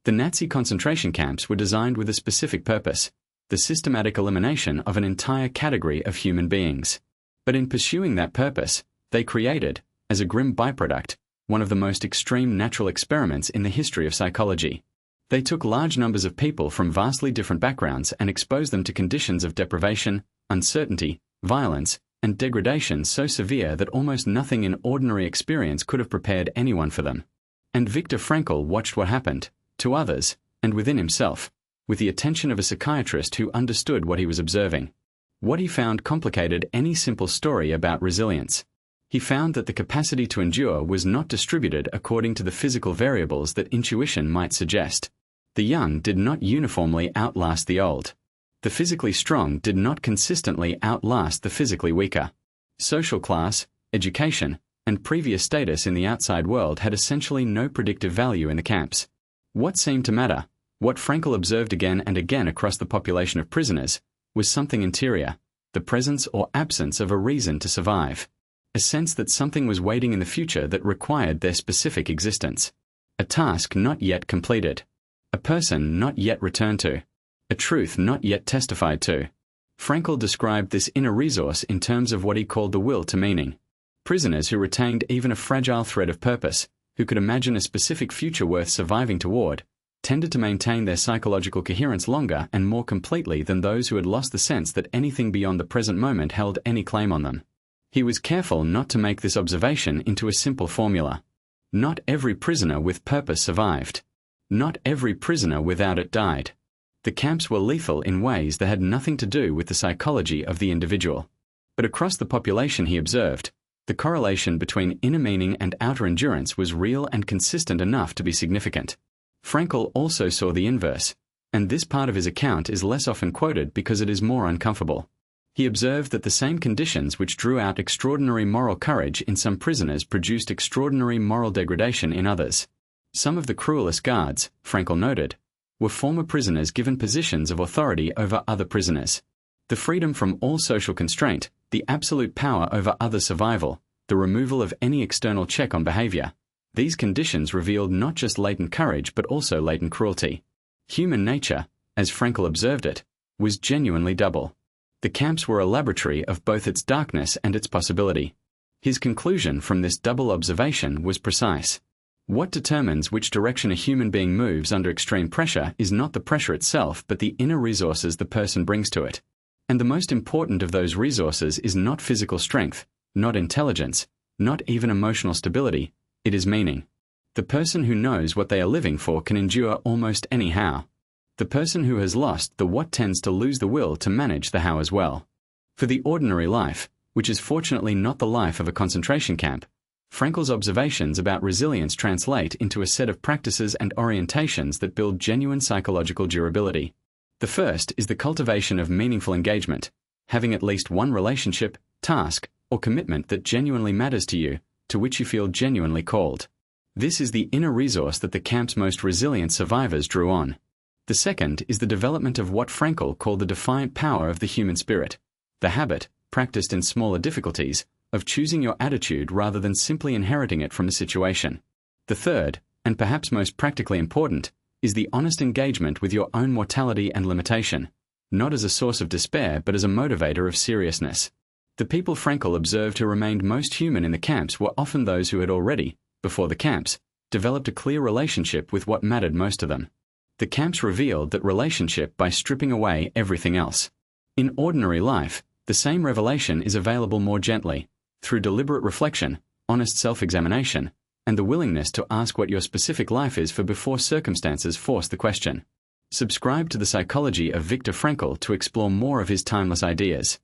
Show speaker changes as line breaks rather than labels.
The Nazi concentration camps were designed with a specific purpose: the systematic elimination of an entire category of human beings. But in pursuing that purpose, they created, as a grim byproduct, one of the most extreme natural experiments in the history of psychology. They took large numbers of people from vastly different backgrounds and exposed them to conditions of deprivation, uncertainty, violence, and degradation so severe that almost nothing in ordinary experience could have prepared anyone for them. And Viktor Frankl watched what happened, to others, and within himself, with the attention of a psychiatrist who understood what he was observing. What he found complicated any simple story about resilience. He found that the capacity to endure was not distributed according to the physical variables that intuition might suggest. The young did not uniformly outlast the old. The physically strong did not consistently outlast the physically weaker. Social class, education, and previous status in the outside world had essentially no predictive value in the camps. What seemed to matter, what Frankl observed again and again across the population of prisoners, was something interior, the presence or absence of a reason to survive. A sense that something was waiting in the future that required their specific existence. A task not yet completed. A person not yet returned to. A truth not yet testified to. Frankl described this inner resource in terms of what he called the will to meaning. Prisoners who retained even a fragile thread of purpose, who could imagine a specific future worth surviving toward, tended to maintain their psychological coherence longer and more completely than those who had lost the sense that anything beyond the present moment held any claim on them. He was careful not to make this observation into a simple formula. Not every prisoner with purpose survived. Not every prisoner without it died. The camps were lethal in ways that had nothing to do with the psychology of the individual. But across the population, he observed, the correlation between inner meaning and outer endurance was real and consistent enough to be significant. Frankl also saw the inverse, and this part of his account is less often quoted because it is more uncomfortable. He observed that the same conditions which drew out extraordinary moral courage in some prisoners produced extraordinary moral degradation in others. Some of the cruelest guards, Frankl noted, were former prisoners given positions of authority over other prisoners. The freedom from all social constraint, the absolute power over other survival, the removal of any external check on behavior. These conditions revealed not just latent courage but also latent cruelty. Human nature, as Frankl observed it, was genuinely double. The camps were a laboratory of both its darkness and its possibility. His conclusion from this double observation was precise. What determines which direction a human being moves under extreme pressure is not the pressure itself but the inner resources the person brings to it. And the most important of those resources is not physical strength, not intelligence, not even emotional stability, it is meaning. The person who knows what they are living for can endure almost anyhow. The person who has lost the what tends to lose the will to manage the how as well. For the ordinary life, which is fortunately not the life of a concentration camp, Frankl's observations about resilience translate into a set of practices and orientations that build genuine psychological durability. The first is the cultivation of meaningful engagement, having at least one relationship, task, or commitment that genuinely matters to you, to which you feel genuinely called. This is the inner resource that the camp's most resilient survivors drew on. The second is the development of what Frankl called the defiant power of the human spirit, the habit, practiced in smaller difficulties, of choosing your attitude rather than simply inheriting it from a situation. The third, and perhaps most practically important, is the honest engagement with your own mortality and limitation, not as a source of despair but as a motivator of seriousness. The people Frankl observed who remained most human in the camps were often those who had already, before the camps, developed a clear relationship with what mattered most to them. The camps revealed that relationship by stripping away everything else. In ordinary life, the same revelation is available more gently, through deliberate reflection, honest self-examination, and the willingness to ask what your specific life is for before circumstances force the question. Subscribe to The Psychology of Viktor Frankl to explore more of his timeless ideas.